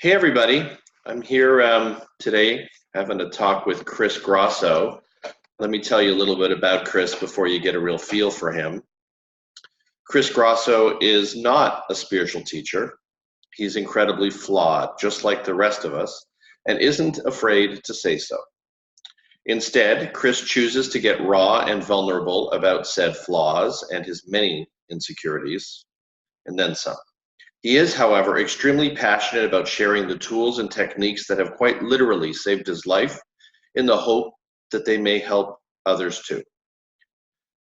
Hey everybody, I'm here today having a talk with Chris Grosso. Let me tell you a little bit about Chris before you get a real feel for him. Chris Grosso is not a spiritual teacher. He's incredibly flawed, just like the rest of us, and isn't afraid to say so. Instead, Chris chooses to get raw and vulnerable about said flaws and his many insecurities, and then some. He is, however, extremely passionate about sharing the tools and techniques that have quite literally saved his life in the hope that they may help others too.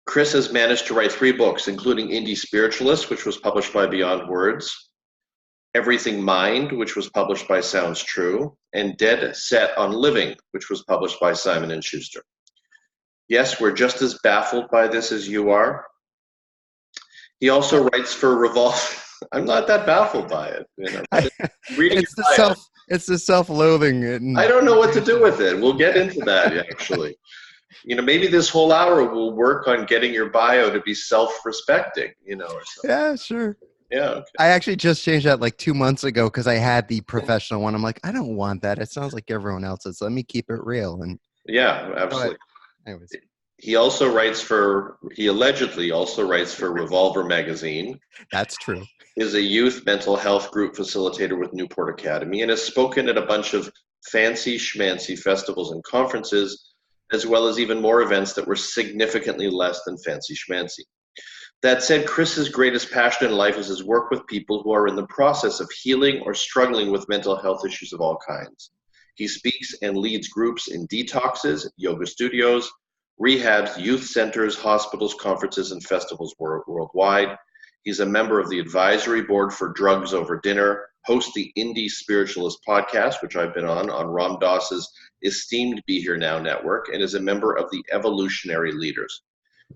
Chris has managed to write 3 books, including Indie Spiritualist, which was published by Beyond Words, Everything Mind, which was published by Sounds True, and Dead Set on Living, which was published by Simon & Schuster. Yes, we're just as baffled by this as you are. He also writes for Revolve. I'm not that baffled by it. Reading it's the self-loathing. I don't know what to do with it. We'll get into that, actually. Maybe this whole hour will work on getting your bio to be self-respecting, or something. Yeah, sure. Yeah. Okay. I actually just changed that like 2 months ago because I had the professional one. I'm like, I don't want that. It sounds like everyone else's. Let me keep it real. And yeah, absolutely. Anyways. He allegedly also writes for Revolver magazine. That's true. Is a youth mental health group facilitator with Newport Academy and has spoken at a bunch of fancy schmancy festivals and conferences, as well as even more events that were significantly less than fancy schmancy. That said, Chris's greatest passion in life is his work with people who are in the process of healing or struggling with mental health issues of all kinds. He speaks and leads groups in detoxes, yoga studios, rehabs, youth centers, hospitals, conferences, and festivals worldwide. He's a member of the advisory board for Drugs Over Dinner, hosts the Indie Spiritualist podcast, which I've been on Ram Dass's esteemed Be Here Now network, and is a member of the Evolutionary Leaders.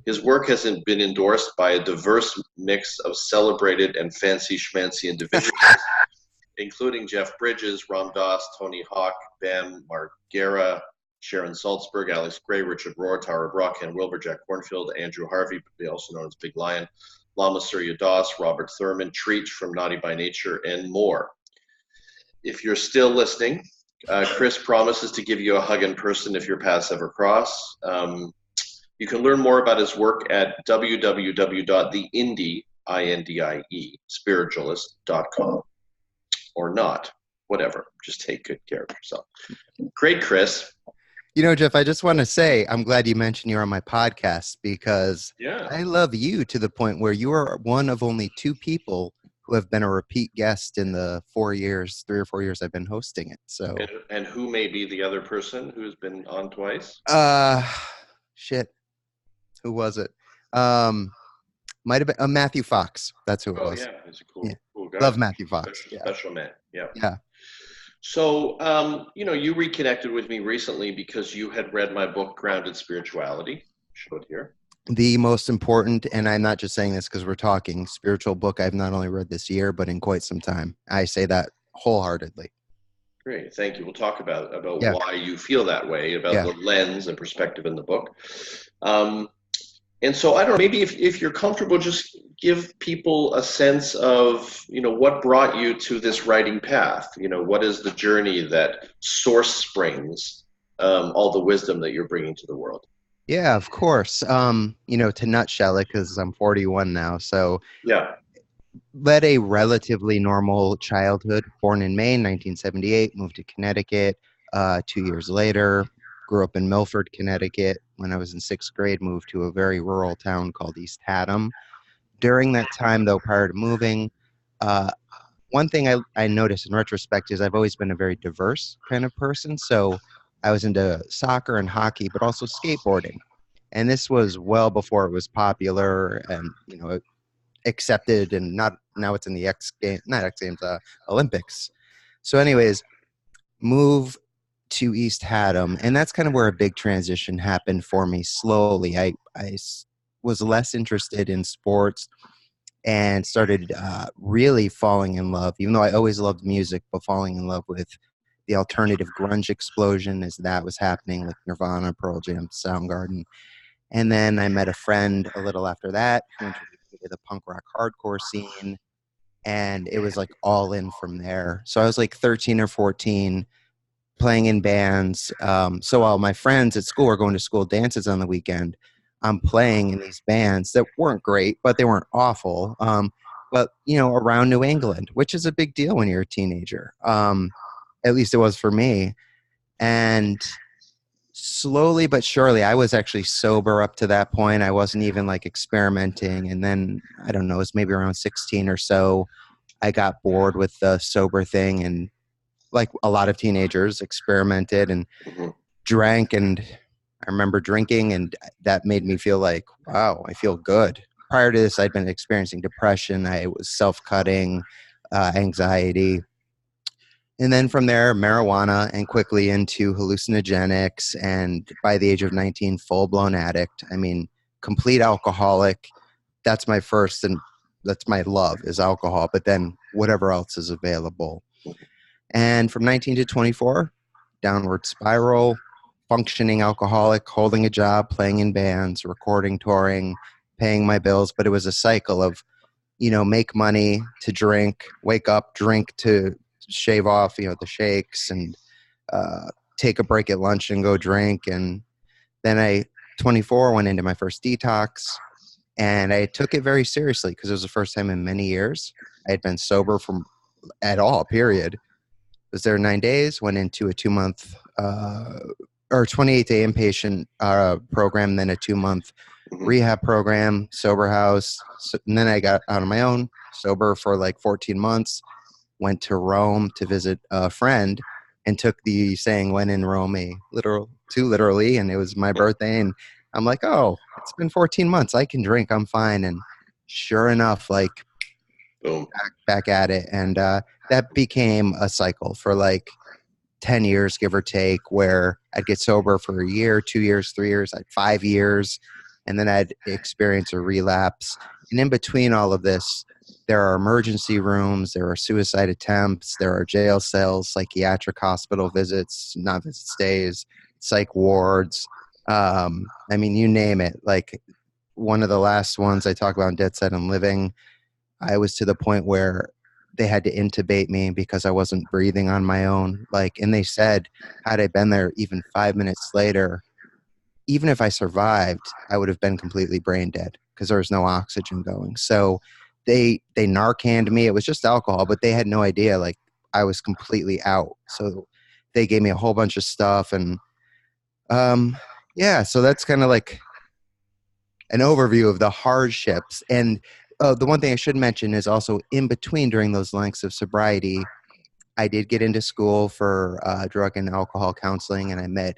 His work has been endorsed by a diverse mix of celebrated and fancy schmancy individuals, including Jeff Bridges, Ram Dass, Tony Hawk, Bam Margera, Sharon Salzberg, Alex Gray, Richard Rohr, Tara Brach, Ken Wilber, Jack Kornfield, Andrew Harvey, also known as Big Lion, Lama Surya Das, Robert Thurman, Treat from Naughty by Nature, and more. If you're still listening, Chris promises to give you a hug in person if your paths ever cross. You can learn more about his work at www.spiritualist.com or not, whatever. Just take good care of yourself. Great, Chris. Jeff, I just want to say I'm glad you mentioned you're on my podcast because I love you to the point where you are one of only 2 people who have been a repeat guest in the 3 or 4 years I've been hosting it. So, and who may be the other person who's been on twice? Shit. Who was it? Might have been Matthew Fox. That's who it was. Oh, yeah. He's a cool guy. Love Matthew Fox. Special man. Yeah. Yeah. So, you reconnected with me recently because you had read my book, Grounded Spirituality. Show it here. The most important, and I'm not just saying this because we're talking, spiritual book I've not only read this year, but in quite some time. I say that wholeheartedly. Great. Thank you. We'll talk about why you feel that way, about the lens and perspective in the book. And so, I don't know, maybe if you're comfortable, just give people a sense of, what brought you to this writing path. What is the journey that source springs all the wisdom that you're bringing to the world? Yeah, of course. To nutshell it, because I'm 41 now. So led a relatively normal childhood, born in May 1978, moved to Connecticut 2 years later. Grew up in Milford, Connecticut. When I was in 6th grade, moved to a very rural town called East Haddam. During that time, though, prior to moving, one thing I noticed in retrospect is I've always been a very diverse kind of person. So I was into soccer and hockey, but also skateboarding. And this was well before it was popular and, accepted, and now it's in the Olympics. So anyways, move to East Haddam, and that's kind of where a big transition happened for me slowly. I was less interested in sports and started really falling in love, even though I always loved music, but falling in love with the alternative grunge explosion as that was happening, like Nirvana, Pearl Jam, Soundgarden. And then I met a friend a little after that who introduced me to the punk rock hardcore scene. and it was like all in from there. So I was like 13 or 14 playing in bands. So while my friends at school were going to school dances on the weekend, I'm playing in these bands that weren't great, but they weren't awful. But around New England, which is a big deal when you're a teenager. At least it was for me. And slowly but surely, I was actually sober up to that point. I wasn't even like experimenting. And then I don't know, it was maybe around 16 or so. I got bored with the sober thing, and like a lot of teenagers, experimented and drank. And I remember drinking, and that made me feel like, wow, I feel good. Prior to this, I'd been experiencing depression. I was self-cutting, anxiety. And then from there, marijuana, and quickly into hallucinogenics. And by the age of 19, full-blown addict. I mean, complete alcoholic. That's my first, and that's my love, is alcohol. But then whatever else is available. And from 19 to 24, downward spiral, functioning alcoholic, holding a job, playing in bands, recording, touring, paying my bills. But it was a cycle of, make money to drink, wake up, drink to shave off, the shakes, and take a break at lunch and go drink. And then 24, went into my first detox, and I took it very seriously because it was the first time in many years I had been sober from at all, period. Was there 9 days, went into a 2-month or 28-day inpatient program, then a 2-month rehab program, sober house. And then I got out on my own, sober for like 14 months, went to Rome to visit a friend, and took the saying when in Rome too literally. And it was my birthday, and I'm like, oh, it's been 14 months. I can drink. I'm fine. And sure enough, like, boom, back at it. And that became a cycle for like 10 years, give or take, where I'd get sober for a year, 2 years, 3 years, 5 years, and then I'd experience a relapse. And in between all of this, there are emergency rooms, there are suicide attempts, there are jail cells, psychiatric hospital visits, not visit stays, psych wards. I mean, you name it. Like, one of the last ones I talk about in Dead Set and Living, I was to the point where they had to intubate me because I wasn't breathing on my own. And they said, had I been there even 5 minutes later, even if I survived, I would have been completely brain dead because there was no oxygen going. So they Narcaned me. It was just alcohol, but they had no idea. Like, I was completely out. So they gave me a whole bunch of stuff. And so that's kind of like an overview of the hardships. And the one thing I should mention is also in between, during those lengths of sobriety, I did get into school for drug and alcohol counseling, and I met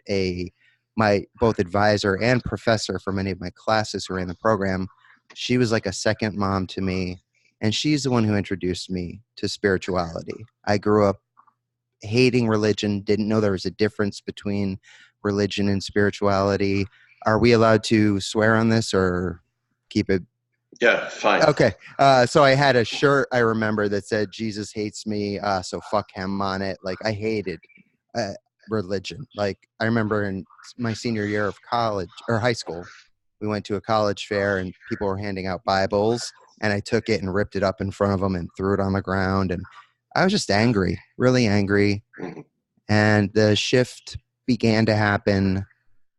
my both advisor and professor for many of my classes who ran the program. She was like a second mom to me, and she's the one who introduced me to spirituality. I grew up hating religion, didn't know there was a difference between religion and spirituality. Are we allowed to swear on this or keep it? Yeah, fine. Okay. So I had a shirt, I remember, that said, Jesus hates me, so fuck him, on it. Like, I hated religion. Like, I remember in my senior year of college or high school, we went to a college fair and people were handing out Bibles, and I took it and ripped it up in front of them and threw it on the ground. And I was just angry, really angry. And the shift began to happen.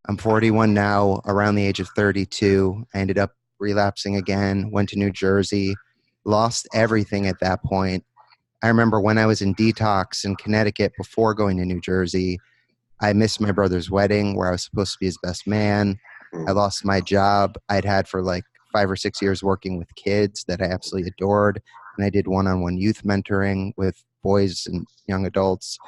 I'm 41 now, around the age of 32. I ended up relapsing again, went to New Jersey, lost everything at that point. I remember when I was in detox in Connecticut before going to New Jersey, I missed my brother's wedding where I was supposed to be his best man. I lost my job I'd had for like 5 or 6 years working with kids that I absolutely adored. And I did one-on-one youth mentoring with boys and young adults.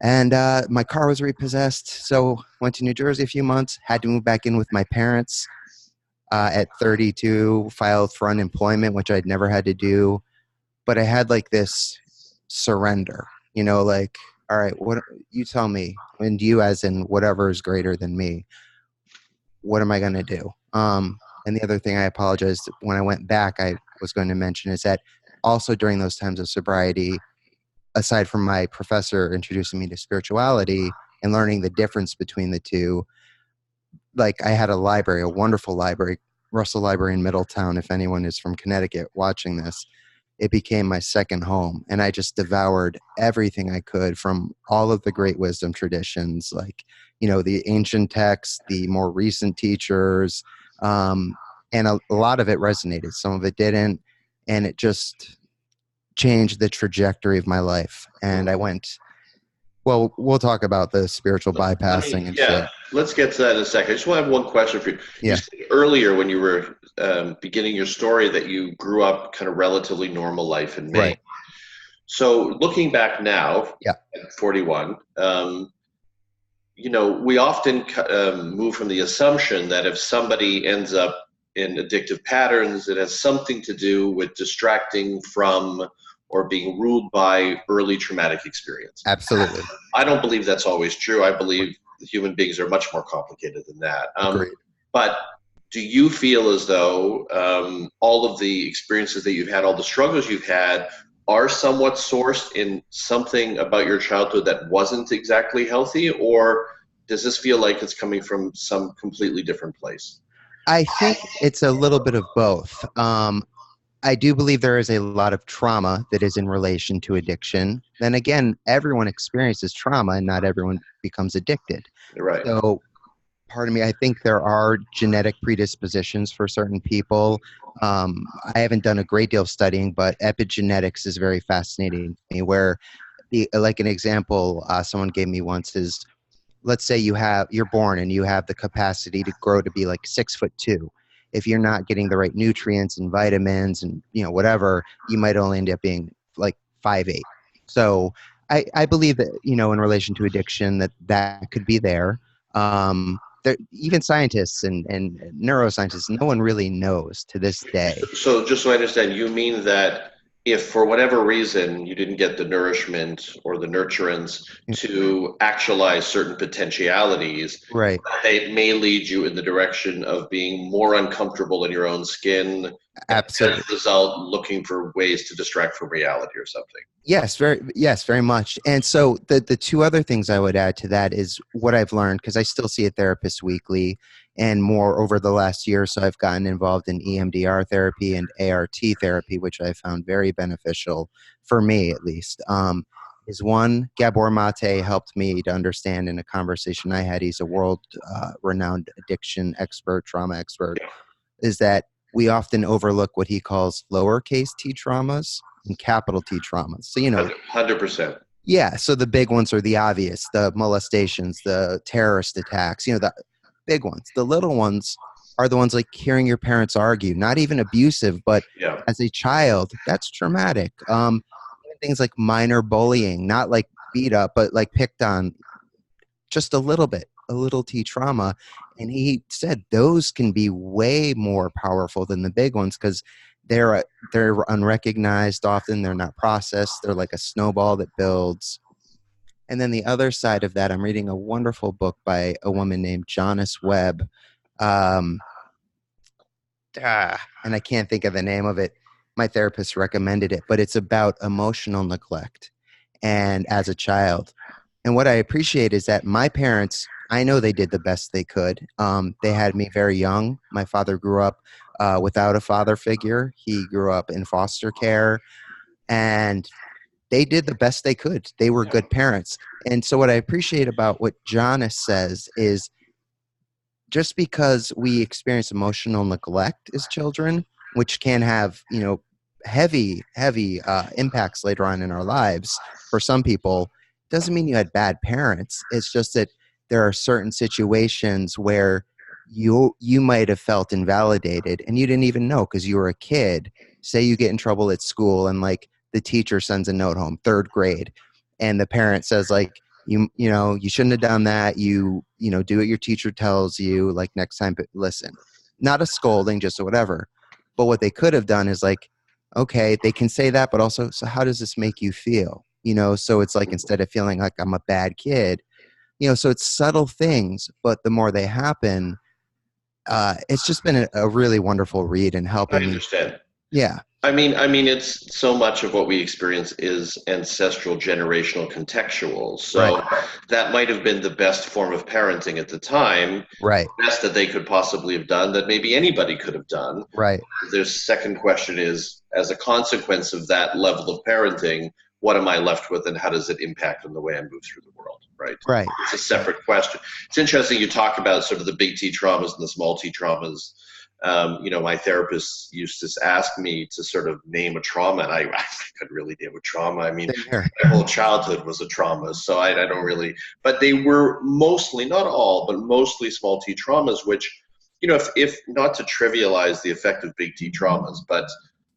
And my car was repossessed. So went to New Jersey a few months, had to move back in with my parents. At 32, filed for unemployment, which I'd never had to do. But I had like this surrender, like, all right, what you tell me, and you as in whatever is greater than me, what am I going to do? And the other thing I apologized when I went back, I was going to mention is that also during those times of sobriety, aside from my professor introducing me to spirituality and learning the difference between the two, like, I had a wonderful library, Russell Library in Middletown, if anyone is from Connecticut watching this. it became my second home. And I just devoured everything I could from all of the great wisdom traditions, like, the ancient texts, the more recent teachers. And a lot of it resonated. Some of it didn't. And it just changed the trajectory of my life. And I went, well, we'll talk about the spiritual bypassing and shit. Let's get to that in a second. I just want to have one question for you. Yeah. You said earlier when you were beginning your story that you grew up kind of relatively normal life in Maine. Right. So looking back now, yeah, at 41, we often move from the assumption that if somebody ends up in addictive patterns, it has something to do with distracting from or being ruled by early traumatic experience. Absolutely. I don't believe that's always true. I believe human beings are much more complicated than that. Agreed. But do you feel as though all of the experiences that you've had, all the struggles you've had, are somewhat sourced in something about your childhood that wasn't exactly healthy, or does this feel like it's coming from some completely different place? I think it's a little bit of both. I do believe there is a lot of trauma that is in relation to addiction. Then again, everyone experiences trauma and not everyone becomes addicted. Right. So, pardon me, I think there are genetic predispositions for certain people. I haven't done a great deal of studying, but epigenetics is very fascinating to me, where, like an example someone gave me once is, let's say you're born and you have the capacity to grow to be like 6'2". If you're not getting the right nutrients and vitamins and whatever, you might only end up being like 5'8". So I believe that in relation to addiction that could be there. Even scientists and neuroscientists, no one really knows to this day. So just so I understand, you mean that if for whatever reason you didn't get the nourishment or the nurturance to actualize certain potentialities, right, it may lead you in the direction of being more uncomfortable in your own skin. Absolutely. As a result, looking for ways to distract from reality or something. Yes, very much. And so the two other things I would add to that is what I've learned, because I still see a therapist weekly, and more over the last year. So I've gotten involved in EMDR therapy and ART therapy, which I found very beneficial for me, at least. Is one, Gabor Mate helped me to understand in a conversation I had. He's a world renowned addiction expert, trauma expert, is that we often overlook what he calls lowercase t traumas and capital T traumas. So, 100%. Yeah. So the big ones are the obvious, the molestations, the terrorist attacks, the big ones. The little ones are the ones like hearing your parents argue, not even abusive, but as a child, that's traumatic. Things like minor bullying, not like beat up, but like picked on just a little bit, a little T trauma. And he said those can be way more powerful than the big ones because they're unrecognized often. They're not processed. They're like a snowball that builds. And then the other side of that, I'm reading a wonderful book by a woman named Janice Webb. And I can't think of the name of it. My therapist recommended it, but it's about emotional neglect and as a child. And what I appreciate is that my parents, I know they did the best they could. They had me very young. My father grew up without a father figure. He grew up in foster care, and they did the best they could. They were good parents. And so what I appreciate about what Janice says is just because we experience emotional neglect as children, which can have, heavy impacts later on in our lives for some people, doesn't mean you had bad parents. It's just that there are certain situations where you might have felt invalidated and you didn't even know because you were a kid. Say you get in trouble at school and like the teacher sends a note home, third grade, and the parent says like, you shouldn't have done that. Do what your teacher tells you, like next time, but listen, not a scolding, just whatever. But what they could have done is like, okay, they can say that, but also, so how does this make you feel? So it's like, instead of feeling like I'm a bad kid, so it's subtle things, but the more they happen, it's just been a really wonderful read and helping I understand. me. Yeah. it's so much of what we experience is ancestral, generational, contextual. Right. So that might have been the best form of parenting at the time, Right. best that they could possibly have done, that maybe anybody could have done. Right. The second question is, as a consequence of that level of parenting, what am I left with, and how does it impact on the way I move through the world? Right. Right. It's a separate question. It's interesting you talk about sort of the big T traumas and the small T traumas. My therapist used to ask me to sort of name a trauma, and I could really name a trauma. I mean, Same here. my whole childhood was a trauma, so I don't really. But they were mostly, not all, but mostly small T traumas, which, if not to trivialize the effect of big T traumas, but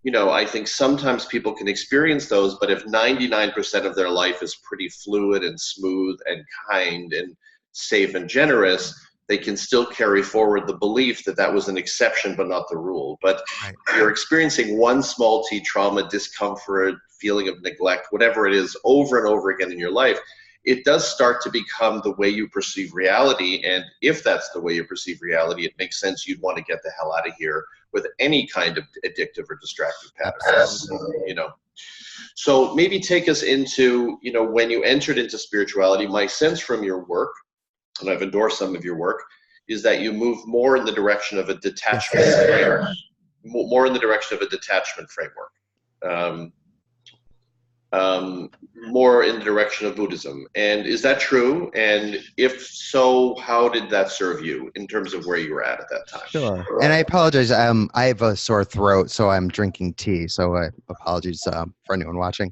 I think sometimes people can experience those, but if 99% of their life is pretty fluid and smooth and kind and safe and generous, they can still carry forward the belief that that was an exception but not the rule. But Right. if you're experiencing one small T trauma, discomfort, feeling of neglect, whatever it is, over and over again in your life, it does start to become the way you perceive reality. And if that's the way you perceive reality, it makes sense you'd want to get the hell out of here with any kind of addictive or distractive patterns. So maybe take us into, when you entered into spirituality. My sense from your work, and I've endorsed some of your work, is that you move more in the direction of a detachment framework, more in the direction of a detachment framework. More in the direction of Buddhism. And is that true? And if so, how did that serve you in terms of where you were at that time? Sure. And I apologize. I have a sore throat, so I'm drinking tea. So apologies for anyone watching.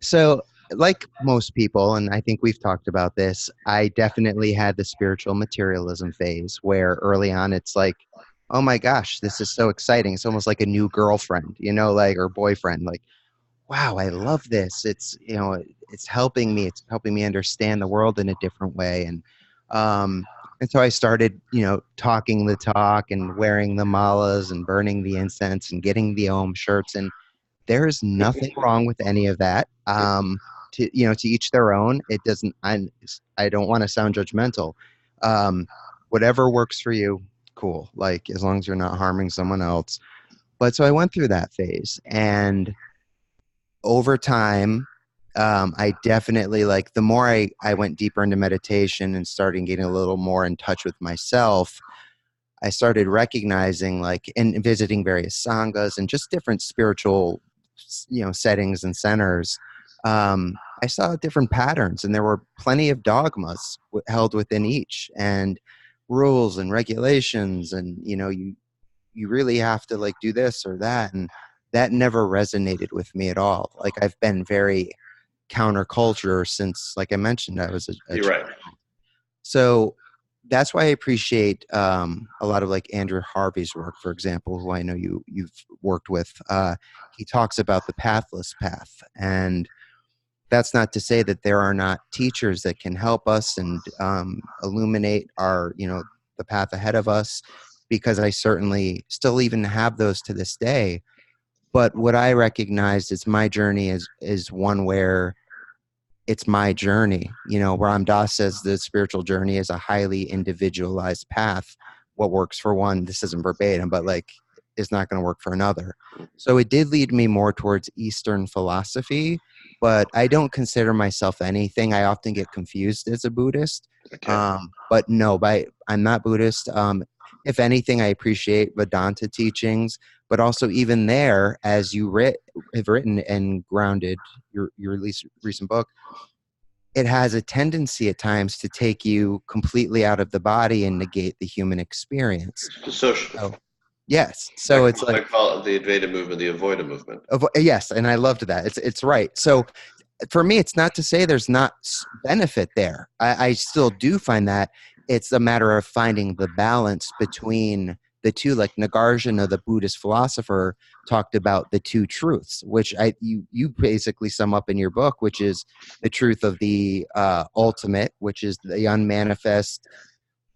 So, like most people, and I think we've talked about this, I definitely had the spiritual materialism phase where early on it's like, oh my gosh, this is so exciting. It's almost like a new girlfriend, or boyfriend. Like, wow, I love this. It's helping me. It's helping me understand the world in a different way. And so I started, talking the talk and wearing the malas and burning the incense and getting the Om shirts. And there is nothing wrong with any of that. To each their own. It doesn't. I don't want to sound judgmental. Whatever works for you, cool. Like as long as you're not harming someone else. But so I went through that phase, and over time, I definitely the more I went deeper into meditation and started getting a little more in touch with myself, I started recognizing and visiting various sanghas and just different spiritual, settings and centers. I saw different patterns, and there were plenty of dogmas held within each, and rules and regulations, and you really have to do this or that, and that never resonated with me at all. I've been very counterculture since, like I mentioned, I was a You're right. So that's why I appreciate a lot of Andrew Harvey's work, for example, who I know you've worked with. He talks about the pathless path, and that's not to say that there are not teachers that can help us and illuminate the path ahead of us, because I certainly still even have those to this day. But what I recognized is my journey is one where it's my journey. Ram Dass says the spiritual journey is a highly individualized path. What works for one, this isn't verbatim, but is not going to work for another. So it did lead me more towards Eastern philosophy, but I don't consider myself anything. I often get confused as a Buddhist. Okay. But no, I'm not Buddhist. If anything, I appreciate Vedanta teachings, but also even there, as you have written and grounded your recent book, it has a tendency at times to take you completely out of the body and negate the human experience. Dissociative. Yes. So it's I call it the Advaita movement, the Avoida movement. Yes, and I loved that. It's right. So for me, it's not to say there's not benefit there. I still do find that it's a matter of finding the balance between the two. Like Nagarjuna, the Buddhist philosopher, talked about the two truths, which you basically sum up in your book, which is the truth of the ultimate, which is the unmanifest.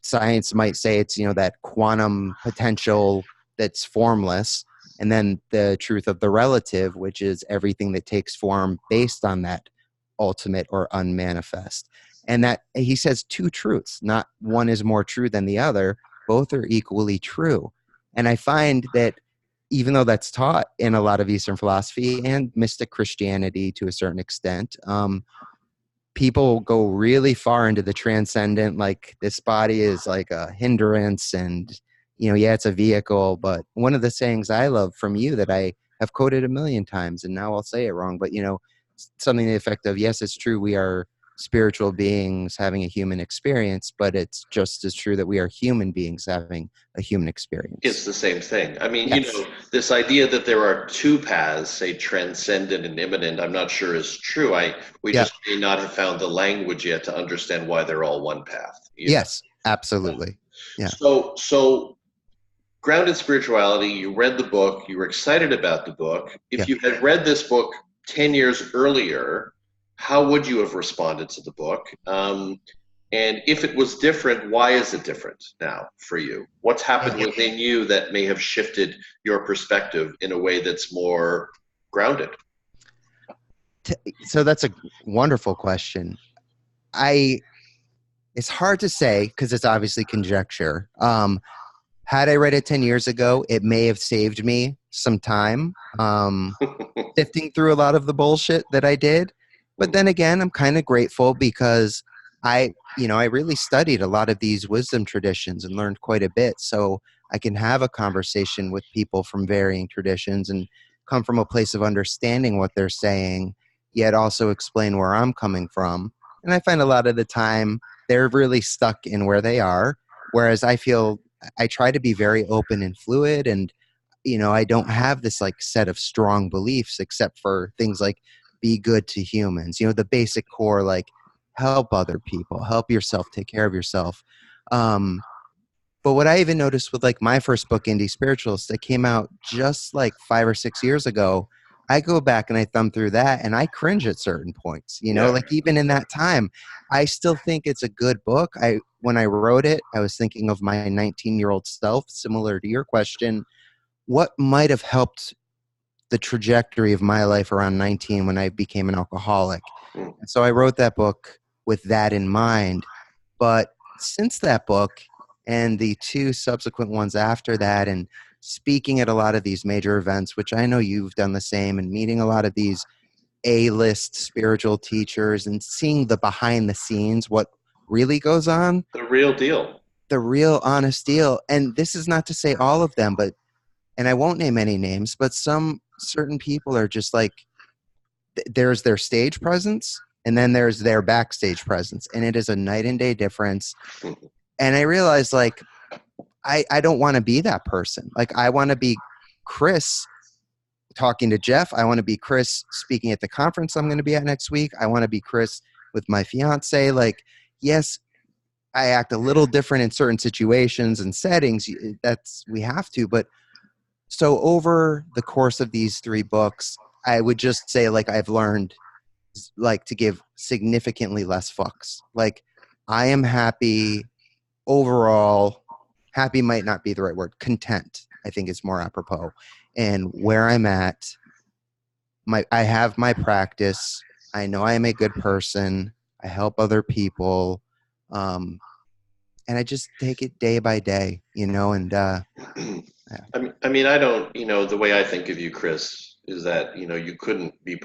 Science might say it's that quantum potential that's formless, and then the truth of the relative, which is everything that takes form based on that ultimate or unmanifest. And that he says two truths, not one is more true than the other. Both are equally true. And I find that even though that's taught in a lot of Eastern philosophy and mystic Christianity to a certain extent, people go really far into the transcendent, like this body is like a hindrance and, yeah, it's a vehicle. But one of the sayings I love from you that I have quoted a million times, and now I'll say it wrong, but, something to the effect of, yes, it's true, we are spiritual beings having a human experience, but it's just as true that we are human beings having a human experience. It's the same thing. I mean, Yes. this idea that there are two paths, say transcendent and immanent, I'm not sure is true. We just may not have found the language yet to understand why they're all one path. Yes, absolutely. Yeah. So grounded spirituality, you read the book, you were excited about the book. If you had read this book 10 years earlier, how would you have responded to the book? And if it was different, why is it different now for you? What's happened within you that may have shifted your perspective in a way that's more grounded? So that's a wonderful question. It's hard to say because it's obviously conjecture. Had I read it 10 years ago, it may have saved me some time sifting through a lot of the bullshit that I did. But then again, I'm kind of grateful because I really studied a lot of these wisdom traditions and learned quite a bit. So I can have a conversation with people from varying traditions and come from a place of understanding what they're saying, yet also explain where I'm coming from. And I find a lot of the time they're really stuck in where they are, whereas I feel I try to be very open and fluid, and I don't have this like set of strong beliefs except for things like be good to humans, the basic core, like help other people, help yourself, take care of yourself. But what I even noticed with like my first book, Indie Spiritualist, that came out just like 5 or 6 years ago, I go back and I thumb through that and I cringe at certain points, like even in that time, I still think it's a good book. When I wrote it, I was thinking of my 19-year-old self, similar to your question. What might have helped the trajectory of my life around 19 when I became an alcoholic? And so I wrote that book with that in mind. But since that book and the 2 subsequent ones after that, and speaking at a lot of these major events, which I know you've done the same, and meeting a lot of these A-list spiritual teachers and seeing the behind the scenes, what really goes on. The real deal. The real honest deal. And this is not to say all of them, and I won't name any names, but some certain people are just like, there's their stage presence and then there's their backstage presence. And it is a night and day difference. And I realized like, I don't want to be that person. Like I want to be Chris talking to Jeff. I want to be Chris speaking at the conference I'm going to be at next week. I want to be Chris with my fiance. Like, yes, I act a little different in certain situations and settings. We have to. But so over the course of these 3 books, I would just say like I've learned like to give significantly less fucks. Like I am happy overall. Happy might not be the right word. Content, I think, is more apropos. And where I'm at, I have my practice. I know I am a good person. I help other people. And I just take it day by day, and I mean, I don't, the way I think of you, Chris, is that, you couldn't be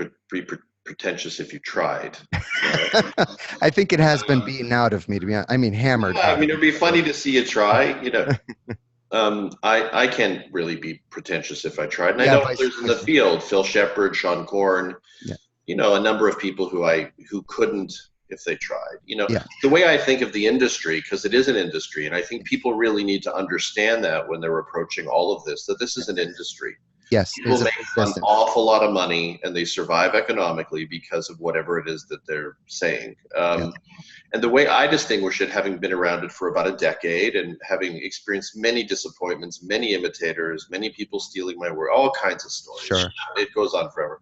pretentious if you tried. I think it has been beaten out of me, to be honest. I mean, hammered. Yeah, I mean, it'd be funny to see you try, I can't really be pretentious if I tried. And I know others in the field, Phil Shepard, Sean Korn, a number of people who couldn't if they tried. The way I think of the industry, because it is an industry, and I think people really need to understand that when they're approaching all of this, that this is an industry. Yes, people make an awful lot of money and they survive economically because of whatever it is that they're saying. And the way I distinguish it, having been around it for about a decade and having experienced many disappointments, many imitators, many people stealing my work, all kinds of stories. Sure. It goes on forever.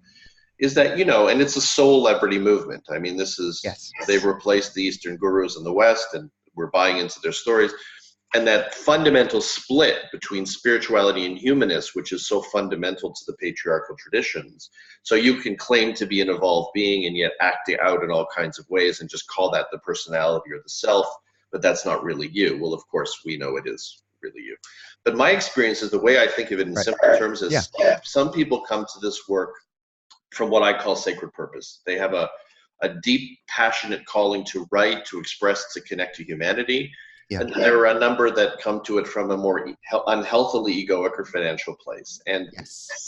Is that, and it's a soul-liberty movement. I mean, they've replaced the Eastern gurus in the West, and we're buying into their stories. And that fundamental split between spirituality and humanness, which is so fundamental to the patriarchal traditions. So you can claim to be an evolved being and yet act out in all kinds of ways and just call that the personality or the self, but that's not really you. Well, of course, we know it is really you. But my experience is the way I think of it in simple terms is some people come to this work from what I call sacred purpose. They have a deep, passionate calling to write, to express, to connect to humanity. Yeah. And there are a number that come to it from a more unhealthily egoic or financial place. And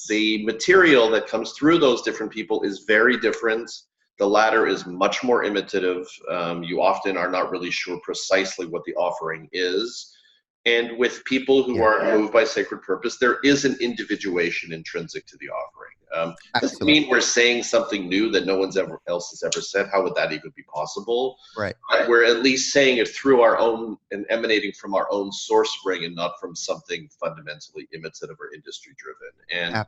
the material that comes through those different people is very different. The latter is much more imitative. You often are not really sure precisely what the offering is. And with people who are moved by sacred purpose, there is an individuation intrinsic to the offering. Doesn't mean we're saying something new that no one else has ever said. How would that even be possible? Right. But we're at least saying it through our own and emanating from our own source spring and not from something fundamentally imitative or industry driven. And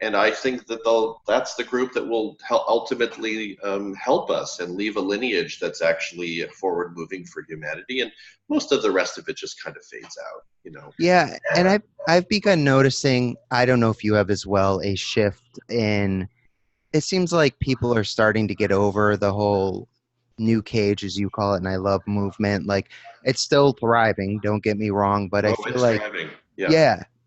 and I think that that's the group that will ultimately help us and leave a lineage that's actually forward moving for humanity. And most of the rest of it just kind of fades out, you know. Yeah, and I've begun noticing, I don't know if you have as well, a shift in, it seems like people are starting to get over the whole new cage, as you call it, and I love movement. Like, it's still thriving, don't get me wrong, but I feel like thriving.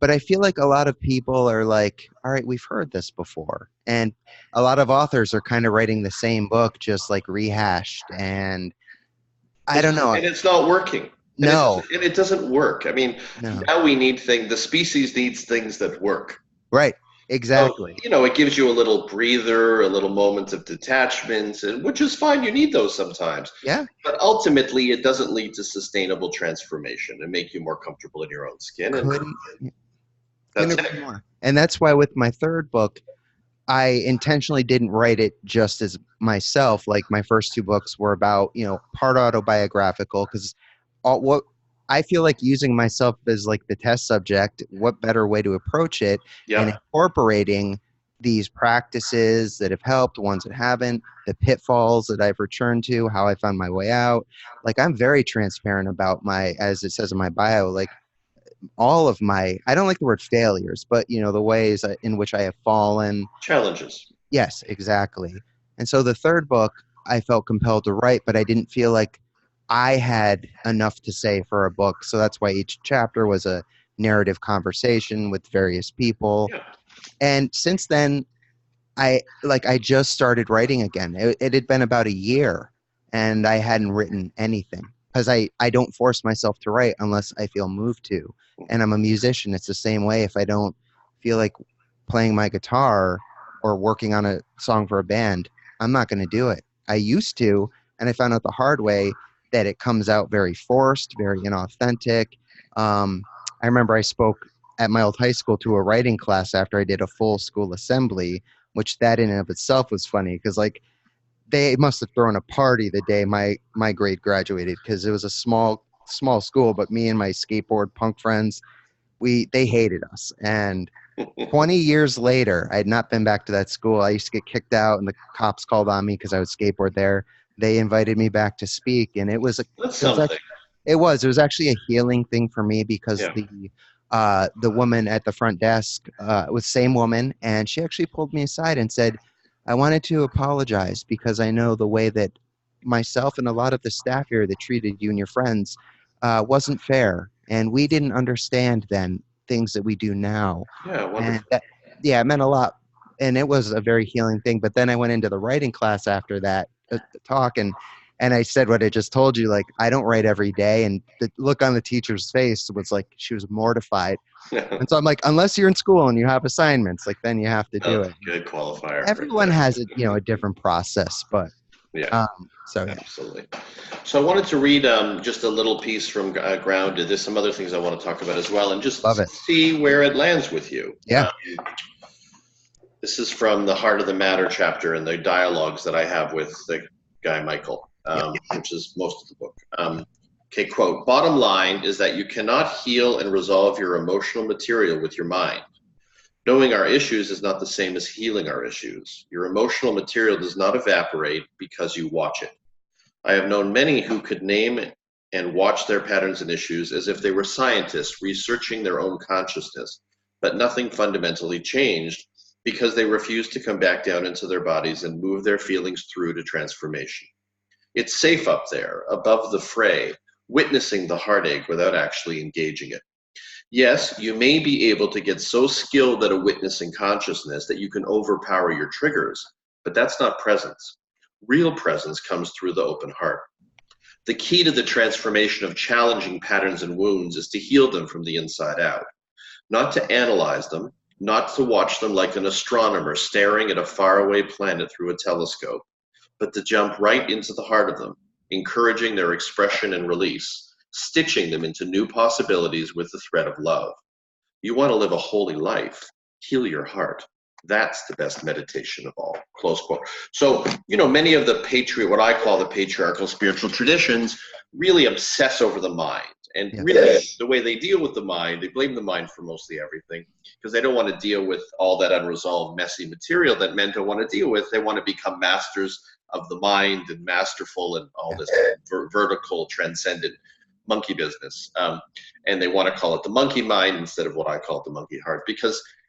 But I feel like a lot of people are like, all right, we've heard this before. And a lot of authors are kind of writing the same book, just like rehashed. And I don't know. And it's not working. No. And it doesn't work. I mean, now we need the species needs things that work. Right. Exactly. So, you know, it gives you a little breather, a little moment of detachment, and which is fine. You need those sometimes. Yeah. But ultimately, it doesn't lead to sustainable transformation and make you more comfortable in your own skin. That's it. More. And that's why with my third book, I intentionally didn't write it just as myself. Like my first two books were about, you know, part autobiographical, because what I feel like using myself as like the test subject, what better way to approach it and incorporating these practices that have helped, ones that haven't, the pitfalls that I've returned to, how I found my way out. Like I'm very transparent about as it says in my bio, like all of my, I don't like the word failures, but you know, the ways in which I have fallen. Challenges. Yes, exactly. And so the third book I felt compelled to write, but I didn't feel like I had enough to say for a book. So that's why each chapter was a narrative conversation with various people. Yeah. And since then, I just started writing again. It had been about a year and I hadn't written anything, because I don't force myself to write unless I feel moved to. And I'm a musician. It's the same way. If I don't feel like playing my guitar or working on a song for a band, I'm not going to do it. I used to, and I found out the hard way that it comes out very forced, very inauthentic. I remember I spoke at my old high school to a writing class after I did a full school assembly, which that in and of itself was funny, because like they must have thrown a party the day my grade graduated, because it was a small school, but me and my skateboard punk friends, they hated us. And 20 years later, I had not been back to that school. I used to get kicked out and the cops called on me because I would skateboard there. They invited me back to speak, and it was it was actually a healing thing for me, because the woman at the front desk was the same woman, and she actually pulled me aside and said, I wanted to apologize because I know the way that myself and a lot of the staff here that treated you and your friends wasn't fair, and we didn't understand then things that we do now. Yeah, wonderful. And it meant a lot, and it was a very healing thing. But then I went into the writing class after that talk, and I said what I just told you, like I don't write every day, and the look on the teacher's face was like she was mortified. And so I'm like, unless you're in school and you have assignments, like then you have to do it. Good qualifier. Everyone has a different process, but absolutely. So I wanted to read just a little piece from Grounded. There's some other things I want to talk about as well, and just see where it lands with you. Yeah. This is from the Heart of the Matter chapter and the dialogues that I have with the guy Michael, which is most of the book. Okay, quote, bottom line is that you cannot heal and resolve your emotional material with your mind. Knowing our issues is not the same as healing our issues. Your emotional material does not evaporate because you watch it. I have known many who could name and watch their patterns and issues as if they were scientists researching their own consciousness, but nothing fundamentally changed because they refused to come back down into their bodies and move their feelings through to transformation. It's safe up there, above the fray, witnessing the heartache without actually engaging it. Yes, you may be able to get so skilled at a witnessing consciousness that you can overpower your triggers, but that's not presence. Real presence comes through the open heart. The key to the transformation of challenging patterns and wounds is to heal them from the inside out, not to analyze them, not to watch them like an astronomer staring at a faraway planet through a telescope, but to jump right into the heart of them, encouraging their expression and release, stitching them into new possibilities with the thread of love. You want to live a holy life, heal your heart. That's the best meditation of all. Close quote. So, many of what I call the patriarchal spiritual traditions really obsess over the mind. And really, the way they deal with the mind, they blame the mind for mostly everything because they don't want to deal with all that unresolved, messy material that men don't want to deal with. They want to become masters of the mind and masterful and all this vertical, transcendent monkey business. And they want to call it the monkey mind instead of what I call it the monkey heart,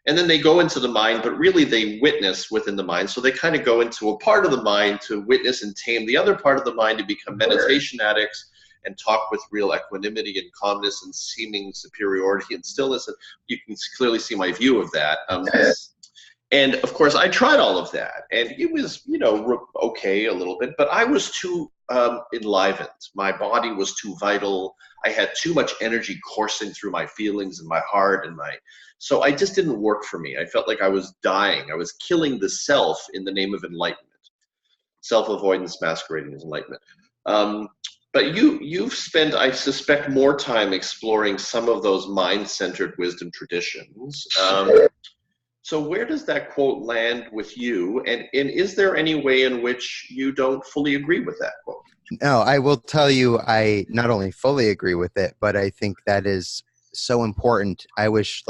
and then they go into the mind, but really they witness within the mind. So they kind of go into a part of the mind to witness and tame the other part of the mind to become meditation addicts and talk with real equanimity and calmness and seeming superiority and stillness. And you can clearly see my view of that. And of course, I tried all of that, and it was, okay a little bit, but I was too enlivened. My body was too vital. I had too much energy coursing through my feelings and my heart so I just didn't work for me. I felt like I was dying. I was killing the self in the name of enlightenment. Self-avoidance masquerading as enlightenment. But you've spent, I suspect, more time exploring some of those mind-centered wisdom traditions. So where does that quote land with you? And is there any way in which you don't fully agree with that quote? No, I will tell you, I not only fully agree with it, but I think that is so important. I wish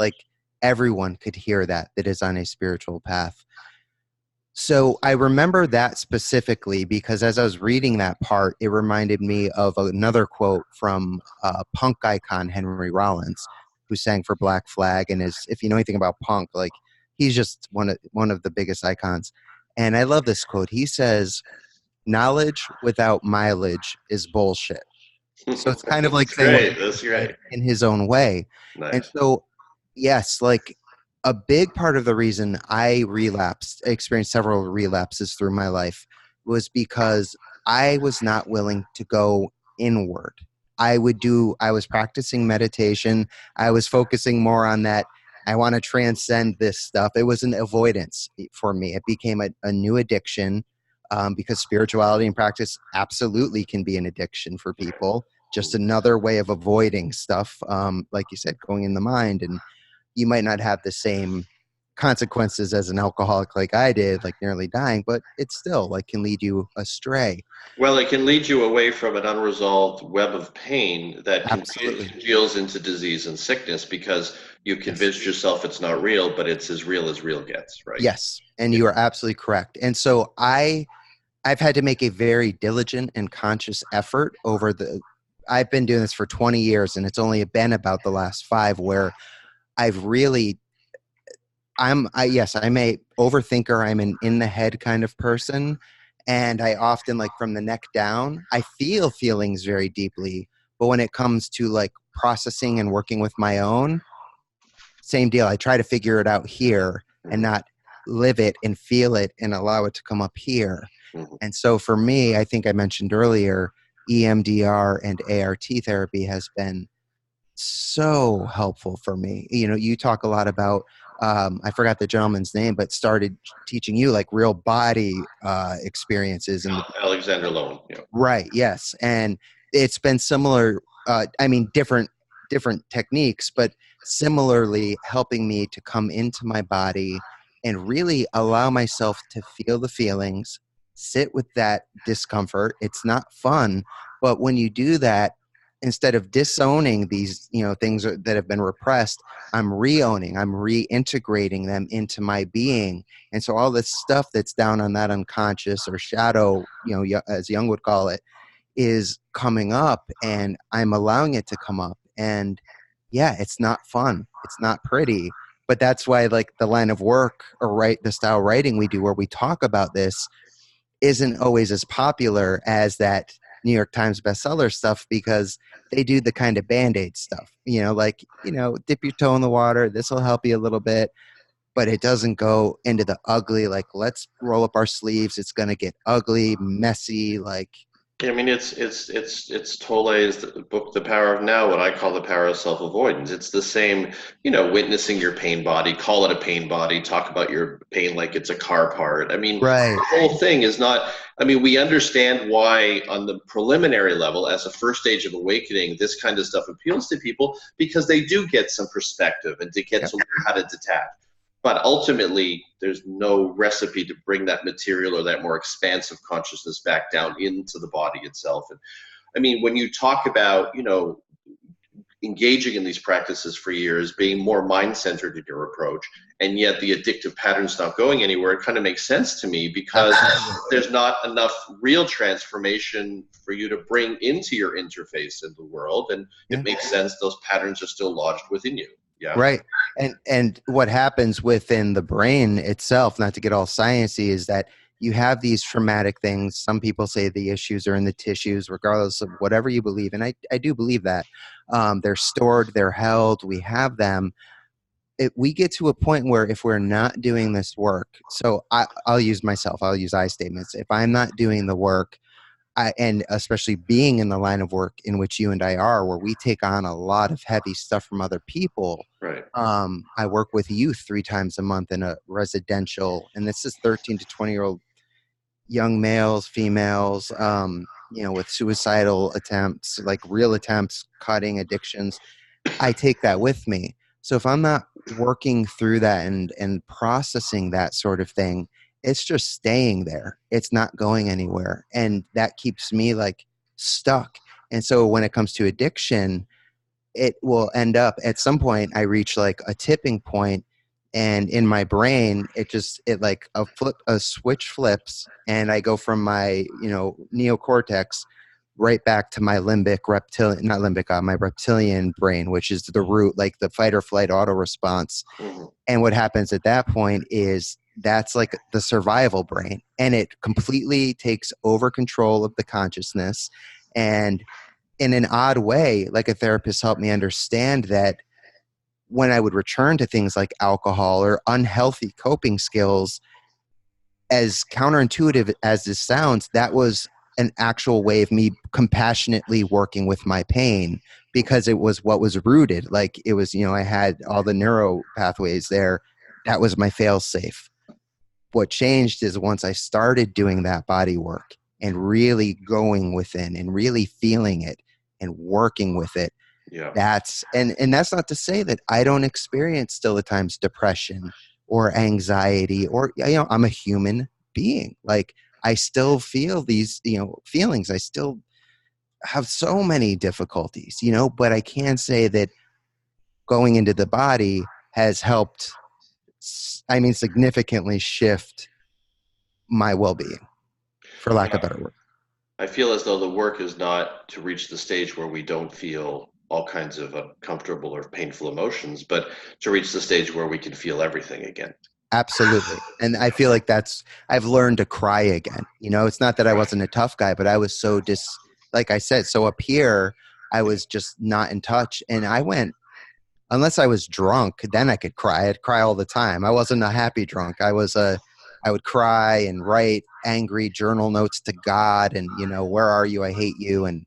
everyone could hear that is on a spiritual path. So I remember that specifically because as I was reading that part, it reminded me of another quote from punk icon Henry Rollins, who sang for Black Flag and is, if you know anything about punk, he's just one of the biggest icons. And I love this quote. He says, "Knowledge without mileage is bullshit." So it's kind of like saying that's great. In his own way. Nice. And so, yes, a big part of the reason I experienced several relapses through my life was because I was not willing to go inward. I was practicing meditation. I was focusing more on that. I want to transcend this stuff. It was an avoidance for me. It became a new addiction because spirituality and practice absolutely can be an addiction for people. Just another way of avoiding stuff, like you said, going in the mind. And you might not have the same consequences as an alcoholic like I did, nearly dying, but it still can lead you astray. Well, it can lead you away from an unresolved web of pain that congeals into disease and sickness because you convinced yourself it's not real, but it's as real gets, right? Yes, and you are absolutely correct. And so I've had to make a very diligent and conscious effort I've been doing this for 20 years, and it's only been about the last 5 where I've really, I'm a overthinker. I'm an in the head kind of person. And I often from the neck down, I feel feelings very deeply. But when it comes to processing and working with my own, same deal. I try to figure it out here and not live it and feel it and allow it to come up here. And so for me, I think I mentioned earlier, EMDR and ART therapy has been so helpful for me. You talk a lot about, I forgot the gentleman's name, but started teaching you real body experiences. And Alexander Lowen. Yeah. Right. Yes. And it's been similar. Different techniques, but similarly helping me to come into my body and really allow myself to feel the feelings, sit with that discomfort. It's not fun, but when you do that, instead of disowning these, things that have been repressed, I'm re-owning, I'm reintegrating them into my being. And so all this stuff that's down on that unconscious or shadow, as Jung would call it, is coming up, and I'm allowing it to come up. And yeah, it's not fun. It's not pretty. But that's why the line of work or the style writing we do where we talk about this isn't always as popular as that New York Times bestseller stuff because they do the kind of Band-Aid stuff, like, dip your toe in the water. This will help you a little bit, but it doesn't go into the ugly, like, let's roll up our sleeves. It's going to get ugly, messy. Like, I mean, it's Tolle's book, The Power of Now, what I call the power of self-avoidance. It's the same, witnessing your pain body, call it a pain body, talk about your pain like it's a car part. I mean, right. the whole thing is not, I mean, we understand why on the preliminary level, as a first stage of awakening, this kind of stuff appeals to people because they do get some perspective and to get Yep. to learn how to detach. But ultimately, there's no recipe to bring that material or that more expansive consciousness back down into the body itself. And I mean, when you talk about, engaging in these practices for years, being more mind-centered in your approach, and yet the addictive pattern's not going anywhere, it kind of makes sense to me because there's not enough real transformation for you to bring into your interface in the world. And it makes sense those patterns are still lodged within you. Yeah. Right. And what happens within the brain itself, not to get all sciencey, is that you have these traumatic things. Some people say the issues are in the tissues, regardless of whatever you believe. And I do believe that. They're stored, they're held, we have them. We get to a point where if we're not doing this work, so I'll use myself, I'll use I statements. If I'm not doing the work, and especially being in the line of work in which you and I are, where we take on a lot of heavy stuff from other people. Right. I work with youth 3 times a month in a residential, and this is 13 to 20-year-old young males, females, with suicidal attempts, like real attempts, cutting addictions. I take that with me. So if I'm not working through that and processing that sort of thing, it's just staying there. It's not going anywhere. And that keeps me like stuck. And so when it comes to addiction, it will end up at some point I reach like a tipping point, and in my brain it like a switch flips, and I go from my neocortex right back to my limbic reptilian, not limbic, my reptilian brain, which is the root, like the fight or flight auto response. Mm-hmm. And what happens at that point is that's like the survival brain, and it completely takes over control of the consciousness. And in an odd way, like a therapist helped me understand that when I would return to things like alcohol or unhealthy coping skills, as counterintuitive as this sounds, that was an actual way of me compassionately working with my pain, because it was what was rooted. Like it was, I had all the neuro pathways there. That was my fail safe. What changed is once I started doing that body work and really going within and really feeling it and working with it. Yeah. That's not to say that I don't experience still at times depression or anxiety, or I'm a human being. Like I still feel these feelings. I still have so many difficulties, but I can say that going into the body has helped, significantly shift my well-being, for lack of a better word. I feel as though the work is not to reach the stage where we don't feel all kinds of uncomfortable or painful emotions, but to reach the stage where we can feel everything again. Absolutely. And I feel like I've learned to cry again. It's not that I wasn't a tough guy, but I was so like I said, so up here, I was just not in touch. And I went, unless I was drunk, then I could cry. I'd cry all the time. I wasn't a happy drunk. I would cry and write angry journal notes to God and, where are you? I hate you. And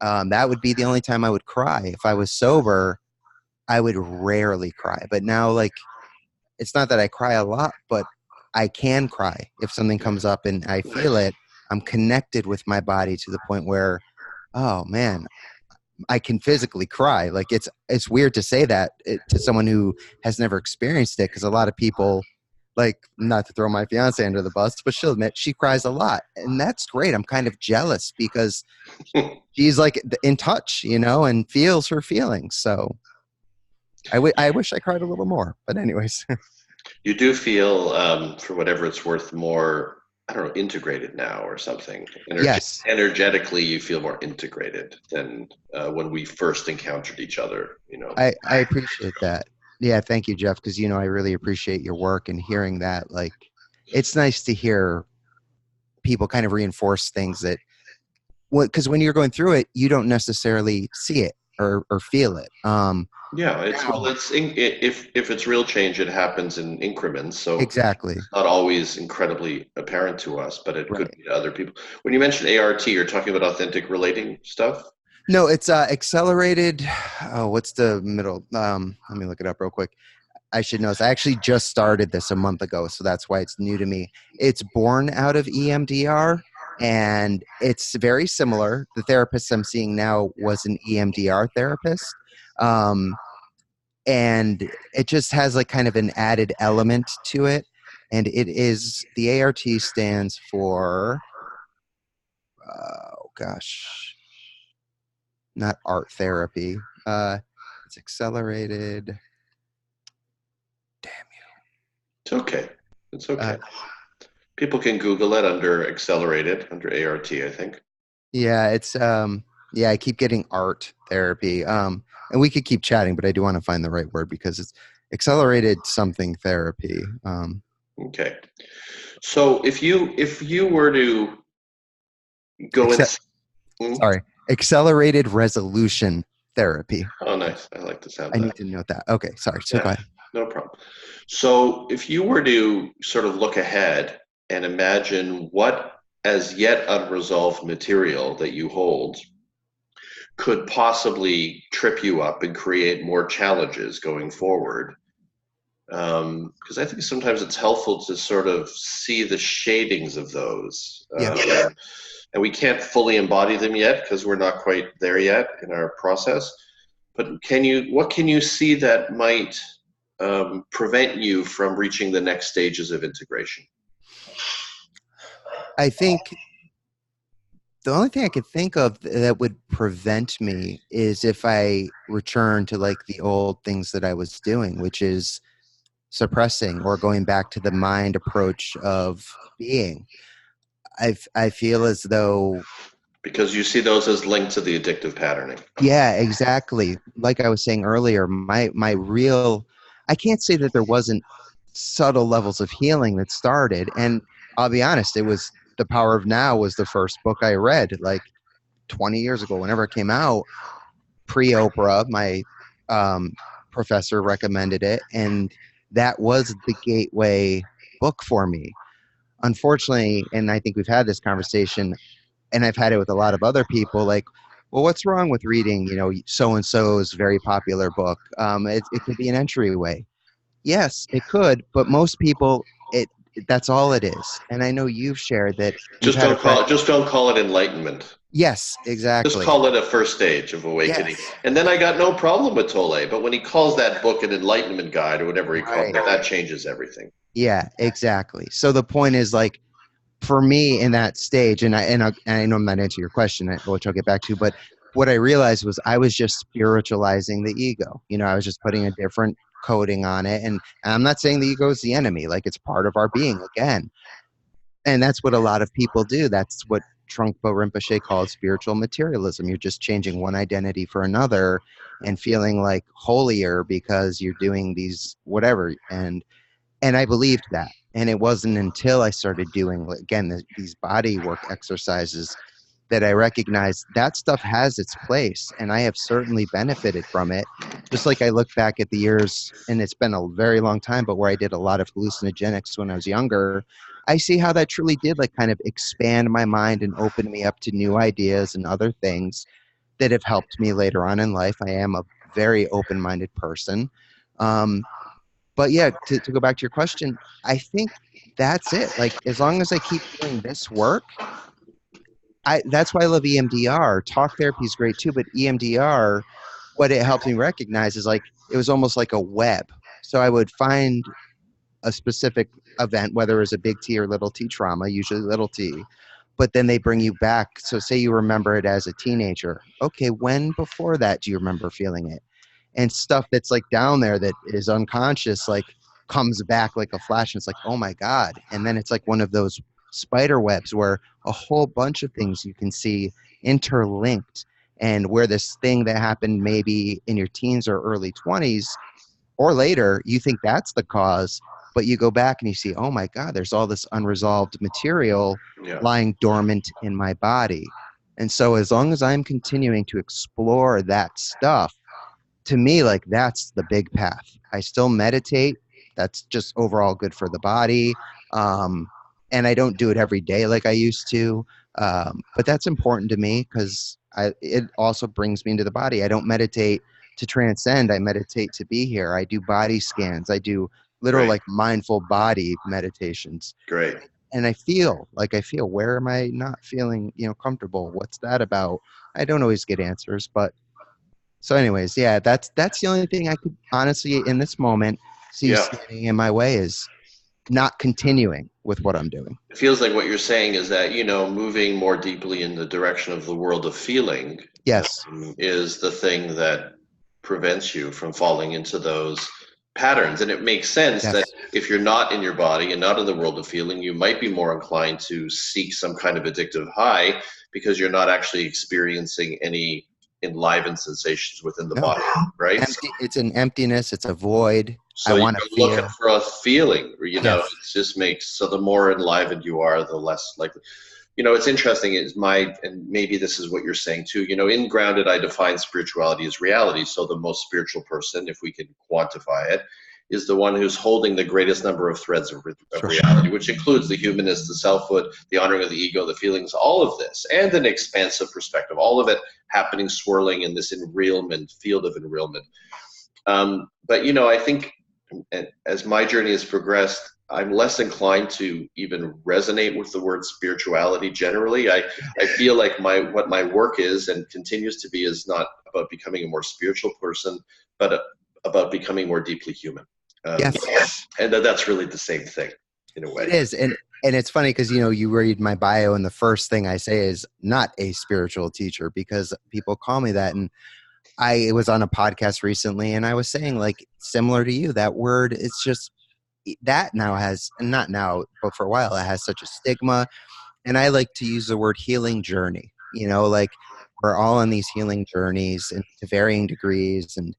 that would be the only time I would cry. If I was sober, I would rarely cry. But now, like, it's not that I cry a lot, but I can cry if something comes up and I feel it. I'm connected with my body to the point where, oh man, I can physically cry. Like it's weird to say that to someone who has never experienced it, because a lot of people, like, not to throw my fiance under the bus, but she'll admit she cries a lot, and that's great. I'm kind of jealous because she's like in touch, and feels her feelings. So I wish I cried a little more, but anyways. You do feel, for whatever it's worth, more, I don't know, integrated now or something. Yes. Energetically, you feel more integrated than when we first encountered each other, I appreciate that. Yeah, thank you, Jeff, because, I really appreciate your work, and hearing that, like, it's nice to hear people kind of reinforce things that because when you're going through it, you don't necessarily see it or feel it. Yeah, Now, if it's real change, it happens in increments, so exactly. it's not always incredibly apparent to us, but it could Right. be to other people. When you mention ART, you're talking about authentic relating stuff? No, it's accelerated. Oh, what's the middle? Let me look it up real quick. I should know this. I actually just started this a month ago, so that's why it's new to me. It's born out of EMDR, and it's very similar. The therapist I'm seeing now was an EMDR therapist. Um, and it just has like kind of an added element to it. And it is the ART stands for, oh gosh, not art therapy. It's accelerated. Damn It's okay. It's you. okay. People can Google it under accelerated, under ART, I think. Yeah, it's yeah, I keep getting art therapy. And we could keep chatting, but I do want to find the right word because it's accelerated something therapy. Okay. So if you were to go in, Acce- hmm? sorry, accelerated resolution therapy. Oh, nice. I like the sound I of need that. to note that. Okay, sorry. So go Yeah, ahead. no problem. So if you were to sort of look ahead and imagine what as yet unresolved material that you hold could possibly trip you up and create more challenges going forward, because I think sometimes it's helpful to sort of see the shadings of those. Yeah. And we can't fully embody them yet because we're not quite there yet in our process. But what can you see that might prevent you from reaching the next stages of integration? I think the only thing I could think of that would prevent me is if I return to like the old things that I was doing, which is suppressing or going back to the mind approach of being. I feel as though, Because you see those as linked to the addictive patterning. yeah, exactly. Like I was saying earlier, my real, I can't say that there wasn't subtle levels of healing that started. And I'll be honest, it was The Power of Now was the first book I read like 20 years ago, whenever it came out, pre Oprah. My um, professor recommended it, and that was the gateway book for me. Unfortunately, and I think we've had this conversation, and I've had it with a lot of other people, like, well, what's wrong with reading, so and so's very popular book? It could be an entryway. Yes, it could, but most people, that's all it is. And I know you've shared that you've Just had a don't friend. call it. Just don't call it enlightenment. Yes, Just exactly. call it a first stage of awakening. Yes, And then I got no problem with Tolle. But when he calls that book an enlightenment guide or whatever he calls right. it, that changes everything. Yeah, exactly. So the point is, like, for me in that stage, and I know I'm not answering your question, which I'll get back to, but what I realized was I was just spiritualizing the ego. I was just putting a different coating on it, and I'm not saying the ego is the enemy. Like, it's part of our being again, and that's what a lot of people do. That's what Trungpa Rinpoche called spiritual materialism. You're just changing one identity for another and feeling like holier because you're doing these whatever. And I believed that. And it wasn't until I started doing, again, these body work exercises that I recognized that stuff has its place. And I have certainly benefited from it. Just like I look back at the years, and it's been a very long time, but where I did a lot of hallucinogenics when I was younger, I see how that truly did like kind of expand my mind and open me up to new ideas and other things that have helped me later on in life. I am a very open minded person. Um, but yeah, to go back to your question, I think that's it. Like, as long as I keep doing this work, that's why I love EMDR. Talk therapy is great too, but EMDR, what it helps me recognize is like it was almost like a web. So I would find a specific event, whether it was a big T or little T trauma, usually little T, but then they bring you back. So say you remember it as a teenager. Okay, when before that do you remember feeling it? And stuff that's like down there that is unconscious like comes back like a flash, and it's like, oh my god. And then it's like one of those spider webs where a whole bunch of things you can see interlinked, and where this thing that happened maybe in your teens or early 20s or later, you think that's the cause, but you go back and you see, oh my god, there's all this unresolved material Yeah. lying dormant in my body. And so as long as I'm continuing to explore that stuff, to me, like that's the big path. I still meditate. That's just overall good for the body. Um, and I don't do it every day like I used to. But that's important to me because it also brings me into the body. I don't meditate to transcend. I meditate to be here. I do body scans. I do literal Great. like mindful body meditations. Great. And I feel, where am I not feeling, comfortable? What's that about? I don't always get answers, but so anyways, yeah, that's the only thing I could honestly in this moment see Yeah. standing in my way is not continuing with what I'm doing. It feels like what you're saying is that, moving more deeply in the direction of the world of feeling Yes. is the thing that prevents you from falling into those patterns. And it makes sense that Yes. if you're not in your body and not in the world of feeling, you might be more inclined to seek some kind of addictive high because you're not actually experiencing any enlivened sensations within the No. body, right? Empty. It's an emptiness. It's a void. I So want to you're looking feel. for a feeling, it Yes. just makes, so the more enlivened you are, the less likely. It's interesting is and maybe this is what you're saying too, in Grounded, I define spirituality as reality. So the most spiritual person, if we can quantify it, is the one who's holding the greatest number of threads of Sure. reality, which includes the humanness, the selfhood, the honoring of the ego, the feelings, all of this, and an expansive perspective, all of it happening, swirling in this enrealment, field of enrealment. But I think as my journey has progressed, I'm less inclined to even resonate with the word spirituality generally. I feel like what my work is and continues to be is not about becoming a more spiritual person, but about becoming more deeply human. Yes. And that's really the same thing in a way. It is. And it's funny because, you read my bio and the first thing I say is not a spiritual teacher because people call me that. And I was on a podcast recently and I was saying, like, similar to you, that word, it's just that now has, not now, but for a while, it has such a stigma. And I like to use the word healing journey, like we're all on these healing journeys and to varying degrees. And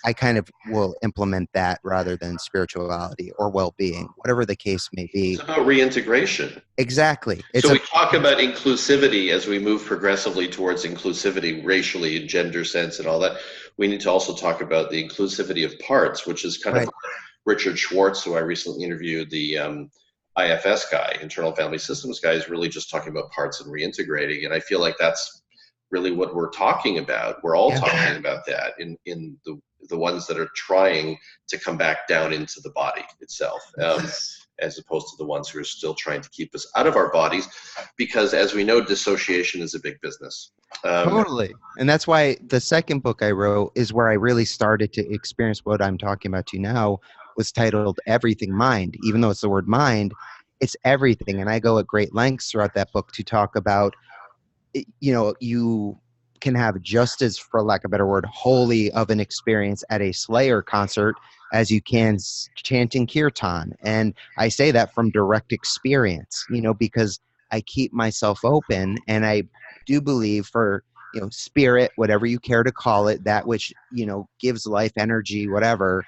I kind of will implement that rather than spirituality or well-being, whatever the case may be. It's about reintegration. Exactly. So we talk about inclusivity as we move progressively towards inclusivity racially and gender sense and all that. We need to also talk about the inclusivity of parts, which is kind of Richard Schwartz, who I recently interviewed, the IFS guy, internal family systems guy, is really just talking about parts and reintegrating. And I feel like that's really what we're talking about. We're all talking about that in the ones that are trying to come back down into the body itself. As opposed to the ones who are still trying to keep us out of our bodies, because as we know, dissociation is a big business. Totally. And that's why the second book I wrote is where I really started to experience what I'm talking about to you now, was titled Everything Mind. Even though it's the word mind, it's everything. And I go at great lengths throughout that book to talk about, you can have just as, for lack of a better word, holy of an experience at a Slayer concert as you can chanting kirtan. And I say that from direct experience, because I keep myself open and I do believe for, spirit, whatever you care to call it, that which, gives life energy, whatever,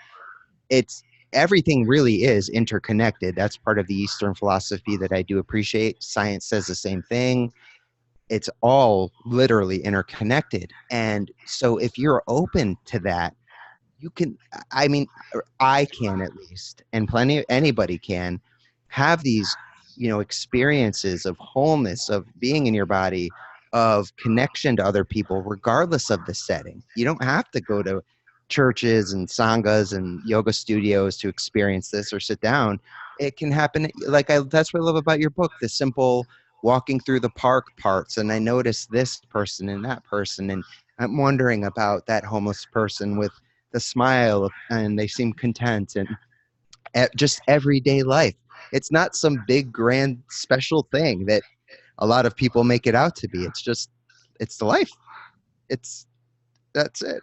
it's everything really is interconnected. That's part of the Eastern philosophy that I do appreciate. Science says the same thing. It's all literally interconnected. And so if you're open to that, you can, I mean, I can at least, and anybody can have these, experiences of wholeness, of being in your body, of connection to other people, regardless of the setting. You don't have to go to churches and sanghas and yoga studios to experience this or sit down. It can happen. That's what I love about your book, the simple walking through the park parts. And I noticed this person and that person. And I'm wondering about that homeless person with the smile and they seem content, and just everyday life. It's not some big, grand, special thing that a lot of people make it out to be. It's the life. That's it.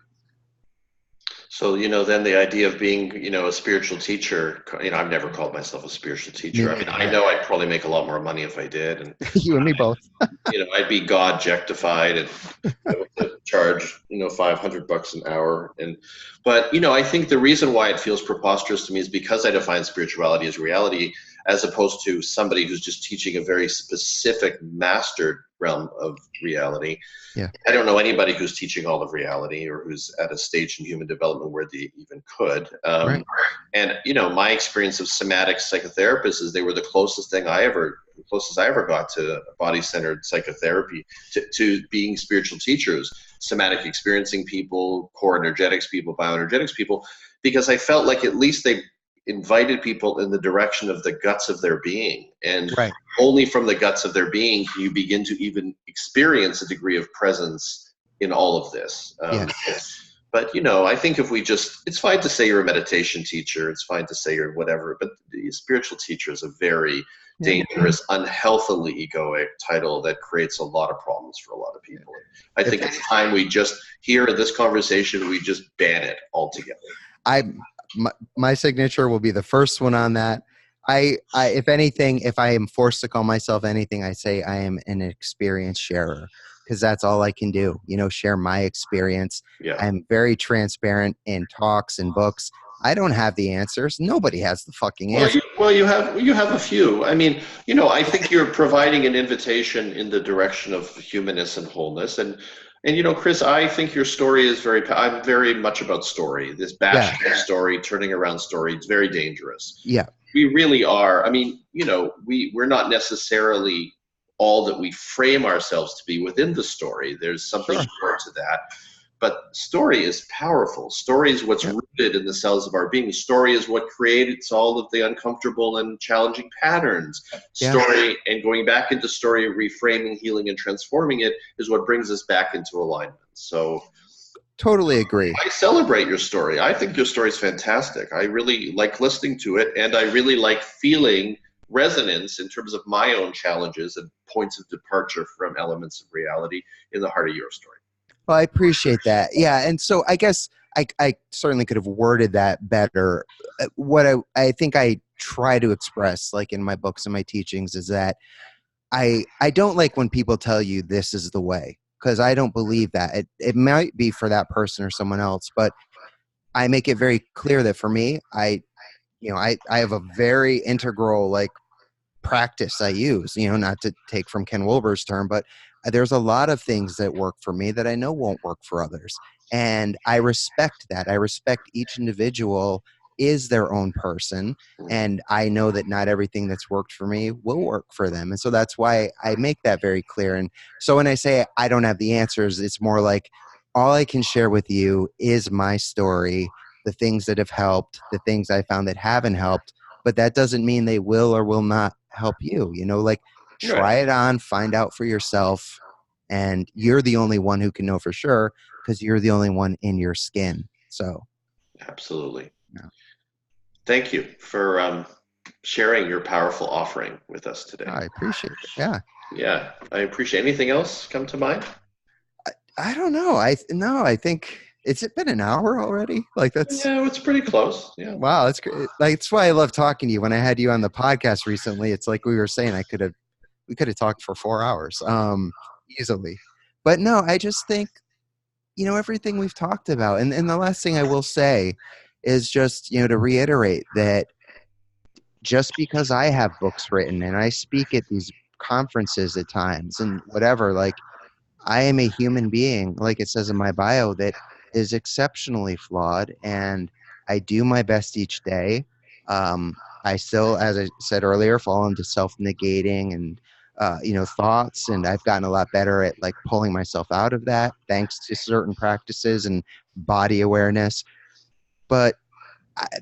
So, then the idea of being, a spiritual teacher, I've never called myself a spiritual teacher. I mean, I know I'd probably make a lot more money if I did. And you and me both. I'd be God-jectified and I would charge, $500 an hour. But, I think the reason why it feels preposterous to me is because I define spirituality as reality. as opposed to somebody who's just teaching a very specific mastered realm of reality. Yeah. I don't know anybody who's teaching all of reality or who's at a stage in human development where they even could. Right. And my experience of somatic psychotherapists is they were the closest I ever got to body-centered psychotherapy, to being spiritual teachers, somatic experiencing people, core energetics people, bioenergetics people, because I felt like at least they invited people in the direction of the guts of their being. And right. Only from the guts of their being can you begin to even experience a degree of presence in all of this. But, I think it's fine to say you're a meditation teacher. It's fine to say you're whatever, but the spiritual teacher is a very dangerous, unhealthily egoic title that creates a lot of problems for a lot of people. I think it's time we just, here in this conversation, we just ban it altogether. My signature will be the first one on that. I if anything, if I am forced to call myself anything, I say I am an experience sharer, because that's all I can do, share my experience. Yeah. I'm very transparent in talks and books. I don't have the answers. Nobody has the fucking answer. You have a few. I mean, I think you're providing an invitation in the direction of humanness and wholeness. And Chris, I think your story is I'm very much about story. This bashing story, turning around story, it's very dangerous. Yeah. We really are. I mean, we're not necessarily all that we frame ourselves to be within the story. There's something more to that. But story is powerful. Story is what's rooted in the cells of our being. Story is what creates all of the uncomfortable and challenging patterns. Story, and going back into story, reframing, healing, and transforming it is what brings us back into alignment. So totally agree. I celebrate your story. I think your story is fantastic. I really like listening to it, and I really like feeling resonance in terms of my own challenges and points of departure from elements of reality in the heart of your story. Well, I appreciate that. Yeah. And so I guess I certainly could have worded that better. What I think I try to express, like in my books and my teachings, is that I don't like when people tell you this is the way, because I don't believe that. It might be for that person or someone else, but I make it very clear that for me, I have a very integral, like, practice I use, not to take from Ken Wilber's term, but there's a lot of things that work for me that I know won't work for others. And I respect that. I respect each individual is their own person. And I know that not everything that's worked for me will work for them. And so that's why I make that very clear. And so when I say I don't have the answers, it's more like all I can share with you is my story, the things that have helped, the things I found that haven't helped. But that doesn't mean they will or will not help you. Like, try it on, find out for yourself. And you're the only one who can know for sure, because you're the only one in your skin. So. Absolutely. Yeah. Thank you for sharing your powerful offering with us today. I appreciate it. Yeah. Yeah. I appreciate it. Anything else come to mind? I don't know. I think it's been an hour already. Like, that's it's pretty close. Yeah. Wow, that's great. Like, that's why I love talking to you. When I had you on the podcast recently, it's like we were saying, we could have talked for 4 hours, easily. But no, I just think, everything we've talked about, and the last thing I will say is just, to reiterate that just because I have books written and I speak at these conferences at times and whatever, like, I am a human being, like it says in my bio, that is exceptionally flawed, and I do my best each day. I still, as I said earlier, fall into self-negating and thoughts, and I've gotten a lot better at, like, pulling myself out of that thanks to certain practices and body awareness. But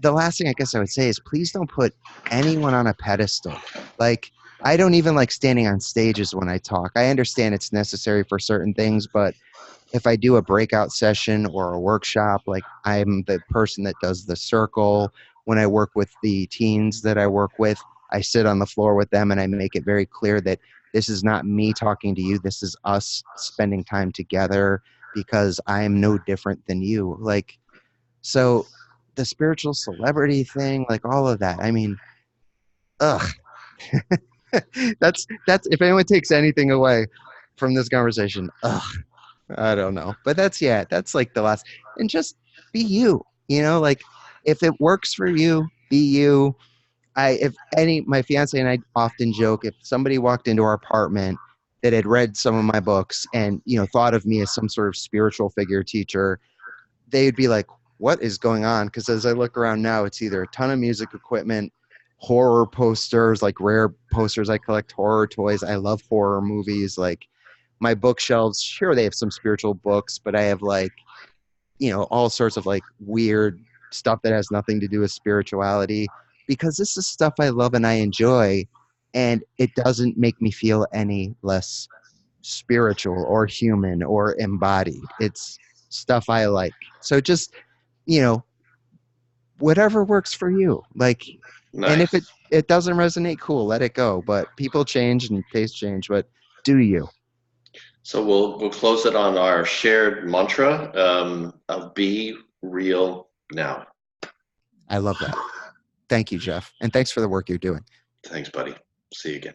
the last thing I guess I would say is, please don't put anyone on a pedestal. Like, I don't even like standing on stages when I talk. I understand it's necessary for certain things, but if I do a breakout session or a workshop, like, I'm the person that does the circle. When I work with the teens that I work with, I sit on the floor with them and I make it very clear that this is not me talking to you. This is us spending time together, because I am no different than you. Like, so the spiritual celebrity thing, like, all of that, I mean, ugh. that's if anyone takes anything away from this conversation, I don't know. But that's like the last. And just be you, like, if it works for you, be you. my fiance and I often joke, if somebody walked into our apartment that had read some of my books and, thought of me as some sort of spiritual figure teacher, they'd be like, what is going on? Because as I look around now, it's either a ton of music equipment, horror posters, like rare posters. I collect horror toys. I love horror movies. Like my bookshelves, sure, they have some spiritual books, but I have like, all sorts of like weird stuff that has nothing to do with spirituality because this is stuff I love and I enjoy. And it doesn't make me feel any less spiritual or human or embodied. It's stuff I like. So just, you know, whatever works for you. Like, and if it Nice. it doesn't resonate, cool, let it go. But people change and tastes change, but do you? So we'll close it on our shared mantra of be real now. I love that. Thank you, Jeff. And thanks for the work you're doing. Thanks, buddy. See you again.